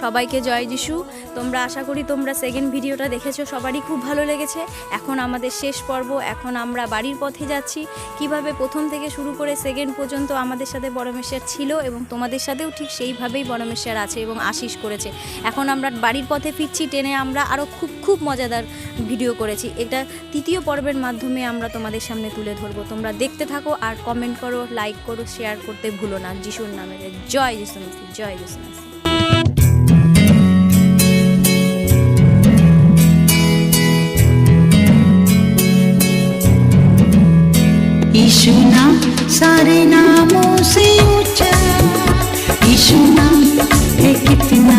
সবাইকে জয় যিশু। তোমরা আশা করি তোমরা সেকেন্ড ভিডিওটা দেখেছো, সবারই খুব ভালো লেগেছে। এখন আমাদের শেষ পর্ব, এখন আমরা বাড়ির পথে যাচ্ছি। কিভাবে প্রথম থেকে শুরু করে সেকেন্ড পর্যন্ত আমাদের সাথে বড় মেশিয়ার ছিল এবং তোমাদের সাথেও ঠিক সেইভাবেই বড় মেশিয়ার আছে এবং আশিস করেছে। এখন আমরা বাড়ির পথে ফিরছি ট্রেনে। আমরা আরও খুব মজাদার ভিডিও করেছি, এটা তৃতীয় পর্বের মাধ্যমে আমরা তোমাদের সামনে তুলে ধরবো। তোমরা দেখতে থাকো আর কমেন্ট করো, লাইক করো, শেয়ার করতে ভুলো না। যিশুর নামে জয় যিশু মসিহ, জয় যিশু মসিহ। यीशु नाम सारे नामों से ऊंचा, यीशु नाम है कितना,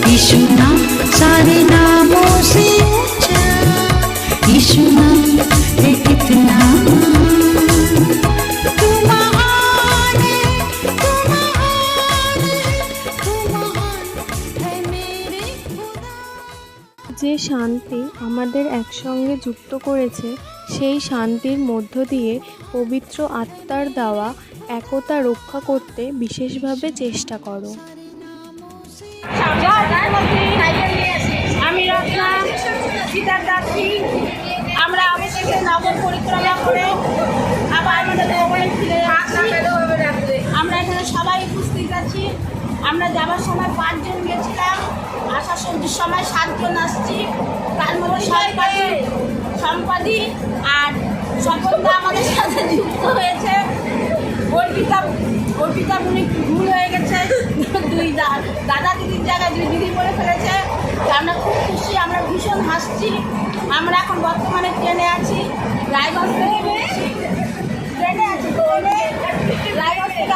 यीशु नाम सारे नामों से ऊंचा, यीशु नाम है कितना। तू महान है, तू महान है, तू महान है मेरे खुदा। যে শান্তি আমাদের একসঙ্গে যুক্ত করেছে, সেই শান্তির মধ্য দিয়ে পবিত্র আত্মার দেওয়া একতা রক্ষা করতে বিশেষভাবে চেষ্টা করো। আমি রত্না সীতার দাসী। আমরা আগে থেকে নগর পরিক্রমা করে আবার আমাদের নগরে ফিরে যাচ্ছি। আমরা এখানে সবাই উপস্থিত আছি। আমরা যাবার সময় 5 জন গেছিলাম, আসার সময় 7 জন আসছি। তার মধ্যে সম্পাদি আর সকলটা আমাদের সাথে যুক্ত হয়েছে। অর্পিতা মুনি ভুল হয়ে গেছে, 2 দাদা দিদির জায়গায় 2 দিদি বলে ফেলেছে। আমরা খুব খুশি, আমরা ভীষণ হাসছি। আমরা এখন বর্তমানে ট্রেনে আছি, রায়গঞ্জ থেকে ট্রেনে আছি। রায়গঞ্জ থেকে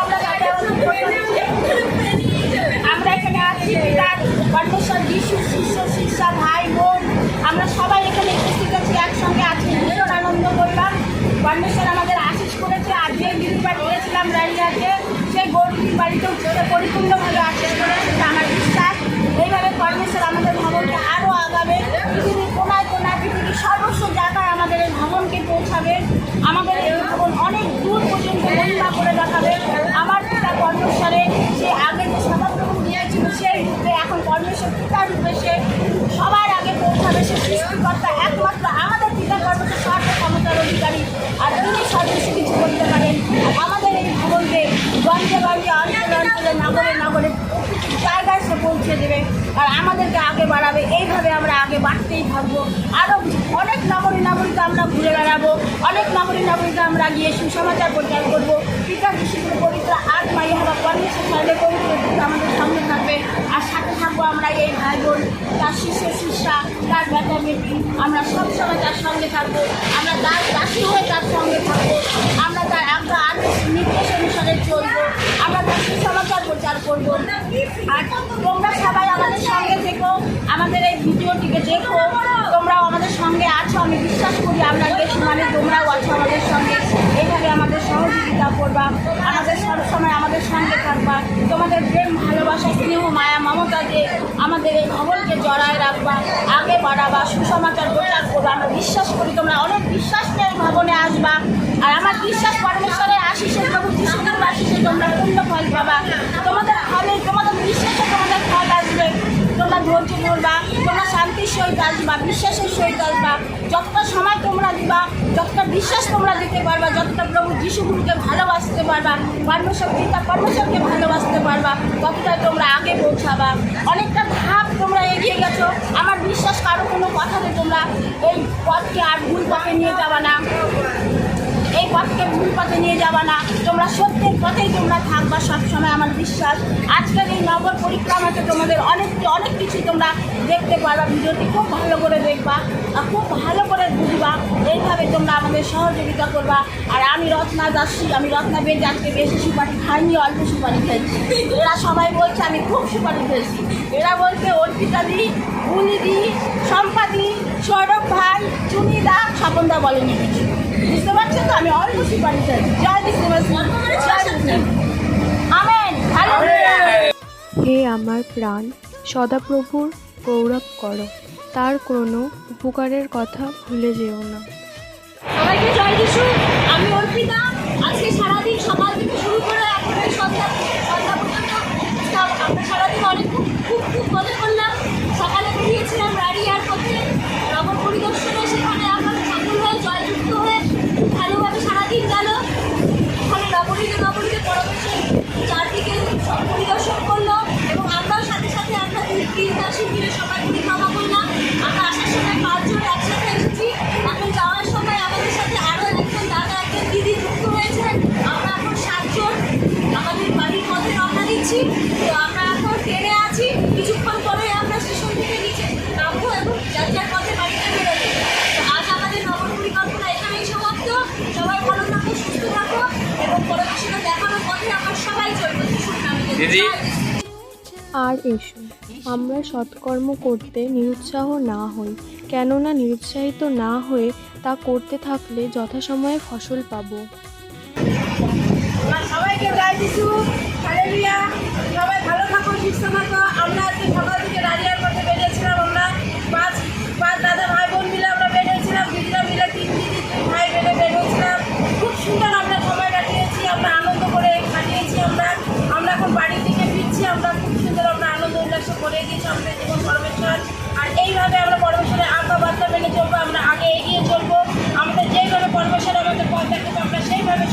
আমরা এখানে আছি। কণ্ঠস্বর যিশু শিষ্য শিষ্যা ভাই বোন আমরা সবাই এখানে উপস্থিত আছি, একসঙ্গে আছি। ভীষণ আনন্দ করলাম। কণ্ঠস্বর আমাদের আশিস করেছে। আজকে দিদির বাড়ি গিয়েছিলাম রানিয়াতে, সেই গৌরীর বাড়িতেও পরিপূর্ণভাবে আশিস করেছে, আমার বিশ্বাস। এইভাবে কণ্ঠস্বর আমাদের ভবনকে আরও আগাবে, পৃথিবীর কোনায় কোনায়, পৃথিবীর সর্বস্ব জায়গায় আমাদের এই ভবনকে পৌঁছাবে। আমাদের এই ভবন অনেক দূর পর্যন্ত মহিমা করে দেখাবে। আমার পিতা কণ্ঠস্বরে সে আগে যে সদাপ্রভু দিয়েছিল সেই রূপে এখন কর্মেশ্বর পিতার রূপে সে সবার আগে পৌঁছাবে। সে সৃষ্টিকর্তা একমাত্র আমাদের পিতা কর্মেশ্বর সর্ব ক্ষমতার অধিকারী, আর তিনি সর্বস্ব কিছু করতে পারেন। আর আমাদের এই ভবনকে গঞ্জে গঞ্জে, অঞ্চলে অঞ্চলে, নগরে নগরে প্রতিটি জায়গায় সে পৌঁছে দেবে আর আমাদেরকে আগে বাড়াবে। এইভাবে আমরা আগে বাড়তেই থাকবো। আরও অনেক নগরী নগরীতে আমরা ঘুরে বেড়াবো, অনেক নগরী নগরীতে আমরা গিয়ে সুসমাচার প্রচার করবো। পিতা যিশুর পবিত্র আত্মা ইহারা কর্মেশ্বর সাইলে পবিত্র আমাদের সামনে থাকবে। আর সাথে থাকবো আমরা এই ভাই বোন, তার শিষ্য শিষ্যা, তার বেটা বেটি, আমরা সবসময় তার সঙ্গে থাকবো। আমরা তার দাসী হয়ে তার সঙ্গে থাকবো। আমরা তার একটা আদেশ নির্দেশ অনুসারে চলবো। আমরা তার সুসমাচার প্রচার করবো। আর তোমরা সবাই আমাদের সঙ্গে থেকো, আমাদের এই ভিডিওটিকে দেখো। তোমরাও আমাদের সঙ্গে আছো, আমি বিশ্বাস করি। আমরা বেশ মানে তোমরাও আছো আমাদের সঙ্গে। এইভাবে আমাদের সহযোগিতা করবা, আমাদের সবসময় আমাদের সঙ্গে থাকবা। তোমাদের প্রেম ভালোবাসা স্নেহ মায়া মমতা দিয়ে আমাদের এই ভবনকে জড়ায় রাখবা, আগে বাড়াবা, সুসমাচার প্রচার করবা। আমরা বিশ্বাস করি তোমরা অনেক বিশ্বাস নিয়ে ভবনে আসবা। আর আমার বিশ্বাস পরমেশ্বরের আশিসে প্রভু যিশুর আশিসে তোমরা পূর্ণ ফল পাবা। তোমাদের ফলে, তোমাদের বিশ্বাসে তোমাদের ফল আসবে। তোমরা ধৈর্য ধরবা, তোমরা শান্তির সহিত আসবা, বিশ্বাসের সহিত আসবা। যতটা সময় তোমরা দিবা, যতটা বিশ্বাস তোমরা দিতে পারবা, যতটা প্রভু যিশুগুরুকে ভালোবাসতে পারবা, পরমেশ্বর পিতা পরমেশ্বরকে ভালোবাসতে পারবা, ততটাই তোমরা আগে পৌঁছাবা। অনেকটা ধাপ তোমরা এগিয়ে গেছো। আমার বিশ্বাস কারো কোনো কথাতে তোমরা এই পথকে আর ভুল পথে নিয়ে যাবা না, এই পথকে ভুল পথে নিয়ে যাবা না। তোমরা সত্যের পথেই তোমরা থাকবা সবসময়, আমার বিশ্বাস। আজকের এই নগর পরিক্রমাতে তোমাদের অনেক কিছু তোমরা দেখতে পারবা। ভিডিওটি খুব ভালো করে দেখবা আর খুব ভালো করে বুঝবা। এইভাবে তোমরা আমাদের সহযোগিতা করবা। আর আমি রত্না দাসী, আমি রত্না বেশ আজকে বেশি সুপারি খাইনি, অল্প সুপারি খেয়েছি। এরা সবাই বলছে আমি খুব সুপারি খেয়েছি। এরা বলছে অর্পিতা দি, বুনি দি, সম্পাদি, সৌরভ ভাই, চুনিদা, স্বপনদা বলেনি কিছু। বুঝতে পারছেন তো? আমি অল্প সুপারি খেয়েছি। জয় যিশু মসিহ, জয় যিশু। আমেন। হে আমার প্রাণ, সদাপ্রভুর গৌরব করো, তার কোনো উপকারের কথা ভুলে যেও না। সবাইকে জয় যিশু। আমি অর্পিতা। আজকে সারাদিন সকাল থেকে শুরু করে এখন সন্ধ্যা পর্যন্ত আপনার আর এসো আমরা সৎকর্ম করতে নিরুৎসাহ না হই, কেননা নিরুৎসাহিত না হয়ে তা করতে থাকলে যথাসময়ে ফসল পাবো। আমরা সবাইকে গায়ে দিছু, হালেলুয়া। সবাই ভালো থাকো, সুস্থ থাকো। আমরা আজকে সকাল থেকে রানিয়ার পথে বেরিয়েছিলাম। আমরা পাঁচ দাদা ভাই বোন মিলে আমরা বেরিয়েছিলাম, দিদিরা মিলে 3 দিদি ভাই মিলে বেরিয়েছিলাম। খুব সুন্দর আমরা সময় কাটিয়েছি, আমরা আনন্দ করে কাটিয়েছি। আমরা এখন বাড়ির দিকে ফিরছি। আমরা খুব সুন্দর আমরা আনন্দ উল্লাস করে দিয়েছি আমাদের জীবন পরমেশ্বর। আর এইভাবে আমরা পরমেশ্বরের আজ্ঞা বার্তা মেনে চলবো, আমরা আগে এগিয়ে চলবো। আমাদের যেইভাবে পরমেশ্বর আমাদের পথ দেখাবো আমরা সেইভাবে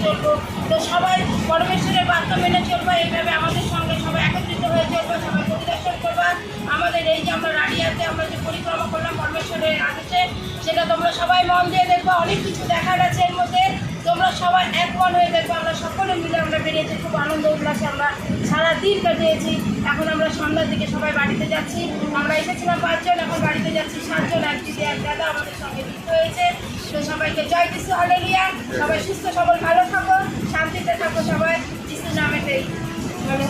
চলবো। তো সবাই পরমেশ্বরের বার্তা মেনে চলবো, এইভাবে আমাদের সঙ্গে সবাই একত্রিত হয়ে চলবো, সবাই পরিদর্শন করবা। আমাদের এই যে আমরা রানিয়াতে আমরা যে পরিক্রমা করলাম পরমেশ্বরের আদেশে, সেটা তোমরা সবাই মন দিয়ে দেখবা। অনেক কিছু দেখার আছে এর মধ্যে, তোমরা সবাই এক মন হয়ে দেখবো। আমরা সকলে মিলে আমরা বেরিয়েছি, খুব আনন্দ উল্লাসে আমরা সারাদিন কাটিয়েছি। এখন আমরা সন্ধ্যার দিকে সবাই বাড়িতে যাচ্ছি। আমরা এসেছিলাম 5 জন, এখন বাড়িতে যাচ্ছি 7 জন। এক দিদি এক দাদা আমাদের সঙ্গে যুক্ত হয়েছে। তো সবাইকে জয় যিশু, হালেলুয়া। সবাই সুস্থ সবল ভালো থাকো, শান্তিতে থাকো সবাই, যিশুর নামেতেই বলো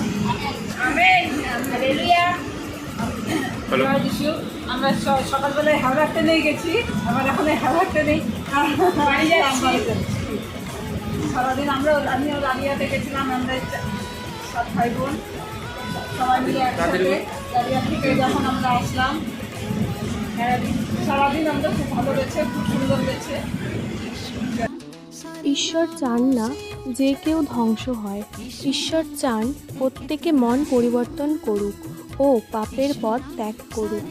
আমেন, হালেলুয়া। জয় যিশু। আমরা সকালবেলায় হাওড়াতে নিয়ে গেছি, আবার এখন হাওড়াতে নেই, বাড়ি যাচ্ছি। সারাদিন আমিও রানিয়াতে গেছিলাম। আমরা 7 ভাই বোন সবাই মিলে একসাথে রানিয়া থেকে যখন আমরা আসলাম, সারাদিন আমরা খুব ভালো গেছে, খুব সুন্দর গেছে। ঈশ্বর চান না যে কেউ ধ্বংস হয়, ঈশ্বর চান প্রত্যেকে মন পরিবর্তন করুক ও পাপের পথ ত্যাগ করুক।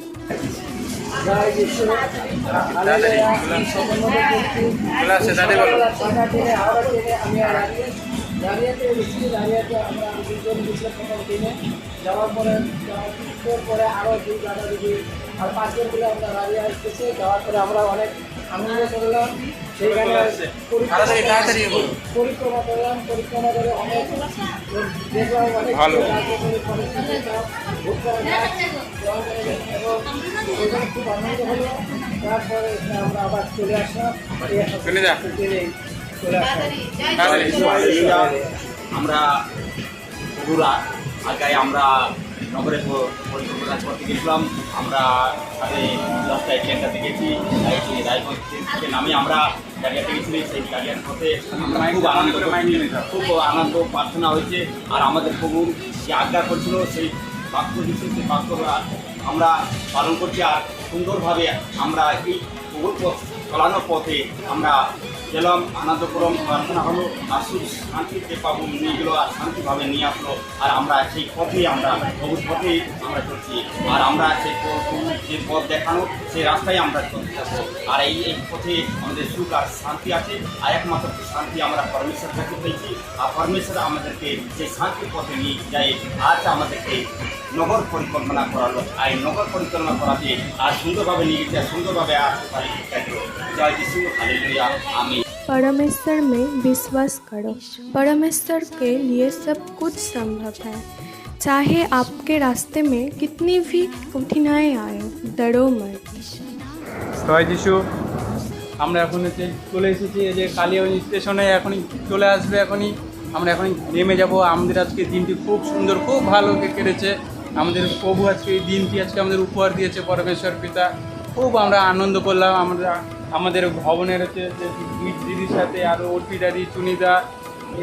যাওয়ার পরে আরও 2 দাদা দিদি আর 5 জন মিলে আমরা রানিয়া এসেছি। যাওয়ার পরে আমরা অনেক আনন্দ করলাম, সেইখানে পরিক্রমা করলাম। পরিক্রমা করে অনেক দেখলাম, অনেক খুব আনন্দ হলো। তারপরে আমরা আবার চলে আসলাম, আমরা বগুড়া আগায় আমরা নগরে পরিকল্পনা করতে গেছিলাম। আমরা সাড়ে 10টায় ট্রেনটাতে গেছি, রায়গঞ্জ থেকে নামে আমরা গাড়িয়াতে গেছিলি। সেই গাড়িয়ার পথে খুব আনন্দ প্রার্থনা হয়েছে। আর আমাদের প্রভুর যে আজ্ঞা করছিল সেই বাক্য দিচ্ছে, সেই বাক্য আমরা পালন করছি। আর সুন্দরভাবে আমরা এই প্রভুর পথ চলানোর পথে আমরা গেলাম, আনন্দপুরম প্রার্থনা হলো, আর সুখ শান্তিতে পাবো নিয়ে গেলো, আর শান্তিভাবে নিয়ে আসলো। আর আমরা সেই পথেই আমরা প্রভুর পথেই আমরা চলছি। আর আমরা সেই যে পথ দেখানো সেই রাস্তায় আমরা চলতে থাকবো। আর এই পথে আমাদের সুখ আর শান্তি আছে। আর একমাত্র শান্তি আমরা পরমেশ্বর কাছে পেয়েছি। আর পরমেশ্বর আমাদেরকে সেই শান্তির পথে নিয়ে যায়। আজ আমাদেরকে নগর পরিকল্পনা করালো, আর এই নগর পরিকল্পনা করাতে আর সুন্দরভাবে নিয়ে গেছে, সুন্দরভাবে আসতে পারি। জয় যিশু, হালেলুয়া, আমিন। परमेश्वर में विश्वास करो, परमेश्वर के लिए सब कुछ संभव है। चाहे आपके रास्ते में कितनी भी कठिनाई आए, डरो मत। জয় যিশু। আমরা এখন চলে এসেছি এই যে কালিয়াগঞ্জ স্টেশনে, এখনই চলে আসবে। আমরা এখনই নেমে যাব। আমাদের আজকে দিনটি খুব সুন্দর, খুব ভালো কেটেছে। আমাদের প্রভু আজকে এই দিনটি আমাদের উপহার দিয়েছে পরমেশ্বর পিতা। খুব আমরা আনন্দ করলাম। আমাদের ভবনের হচ্ছে যে দিদির সাথে আরও অর্পিতাদি, চুনিদা,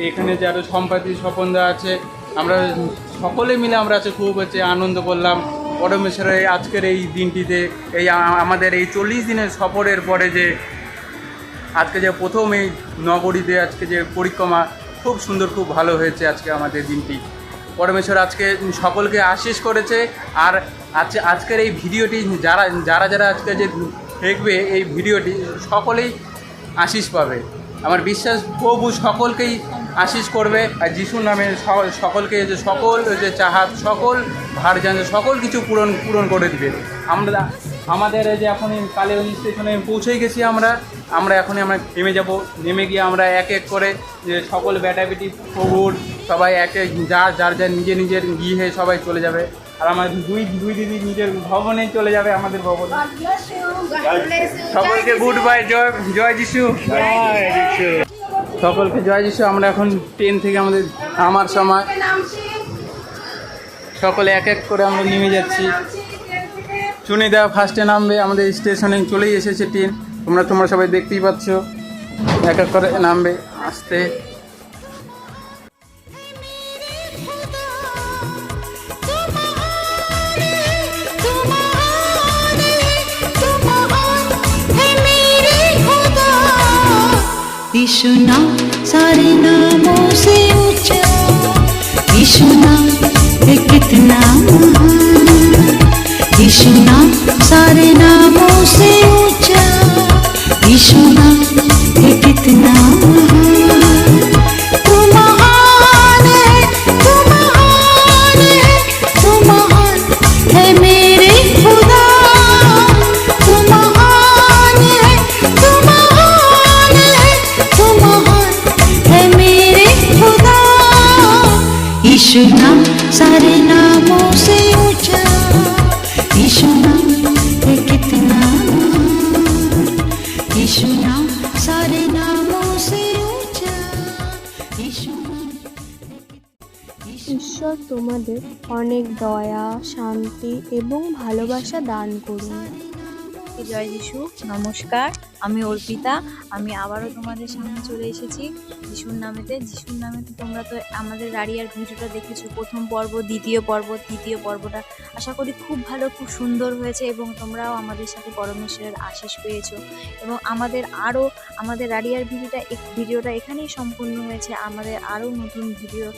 এখানে যে আরও সম্পাদি, স্বপনদা আছে, আমরা সকলে মিলে আমরা খুব আনন্দ করলাম পরমেশ্বরের আজকের এই দিনটিতে। এই আমাদের এই 40 দিনের সফরের পরে যে আজকে যে প্রথম এই নগরীতে আজকে যে পরিক্রমা, খুব সুন্দর, খুব ভালো হয়েছে আজকে আমাদের দিনটি। পরমেশ্বর আজকে সকলকে আশীষ করেছে। আর আজকের এই ভিডিওটি যারা আজকে যে দেখবে এই ভিডিওটি, সকলেই আশীষ পাবে। আমার বিশ্বাস প্রভু সকলকেই আশীষ করবে। আর যিশুর নামে সকলকে যে সকল যে চাহাত, সকল ভার জানে, সকল কিছু পূরণ করে দিবে। আমাদের যে এখন কালিয়াগঞ্জ স্টেশনে পৌঁছেই গেছি। আমরা নেমে যাব। নেমে গিয়ে আমরা এক এক করে যে সকল বেটাবেটি প্রভুর সবাই যার নিজের গৃহে সবাই চলে যাবে। আর আমার দুই দিদি নিজের ভবনে চলে যাবে, আমাদের ভবনে। সকলকে গুড বাই, জয় যিশু, সকলকে জয় যিশু। আমরা এখন ট্রেন থেকে আমাদের আমার সময় সকলে এক এক করে আমরা নেমে যাচ্ছি। চুনিদা ফার্স্টে নামবে, আমাদের স্টেশনে চলেই এসেছে ট্রেন, তোমরা সবাই দেখতেই পাচ্ছ। এক এক করে নামবে আসতে। यीशु नाम सारे नामों से ऊंचा, यीशु नाम है कितना महान, यीशु नाम सारे नामों से ऊंचा, यीशु नाम है कितना महान। तू महान है, तू महान है, तू महान है मेरे खुदा, तू महान है, तू महान है, तू महान है मेरे खुदा। यीशु नाम सारे नामों से ऊंचा, यीशु नाम है कितना महान, यीशु नाम सारे नामों से ऊंचा, यीशु नाम ঈশ্বর তোমাদের অনেক দয়া, শান্তি এবং ভালোবাসা দান করুন। জয় যিশু, নমস্কার। আমি অর্পিতা। আমি আবারও তোমাদের সামনে চলে এসেছি যিশুর নামেতে। তোমরা তো আমাদের রাড়িয়ার ভিডিওটা দেখেছো, প্রথম পর্ব, দ্বিতীয় পর্ব, তৃতীয় পর্বটা আশা করি খুব ভালো, খুব সুন্দর হয়েছে এবং তোমরাও আমাদের সাথে পরমেশ্বরের আশীষ পেয়েছো। এবং আমাদের রাড়িয়ার ভিডিওটা এখানেই সম্পূর্ণ হয়েছে। আমাদের আরও নতুন ভিডিও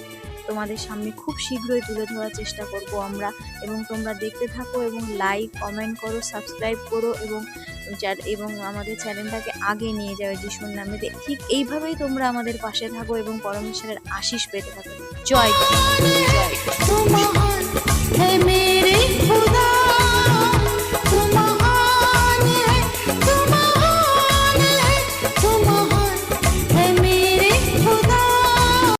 তোমাদের সামনে খুব শীঘ্রই তুলে ধরার চেষ্টা করব আমরা। এবং তোমরা দেখতে থাকো এবং লাইক, কমেন্ট করো, সাবস্ক্রাইব করো এবং আমাদের চ্যানেলটাকে আগে নিয়ে যাও যিশুর নামে। ঠিক এইভাবেই তোমরা আমাদের পাশে থাকো এবং পরমেশ্বরের আশীষ পেতে থাকো। জয় যিশু, জয়। तू महान है मेरे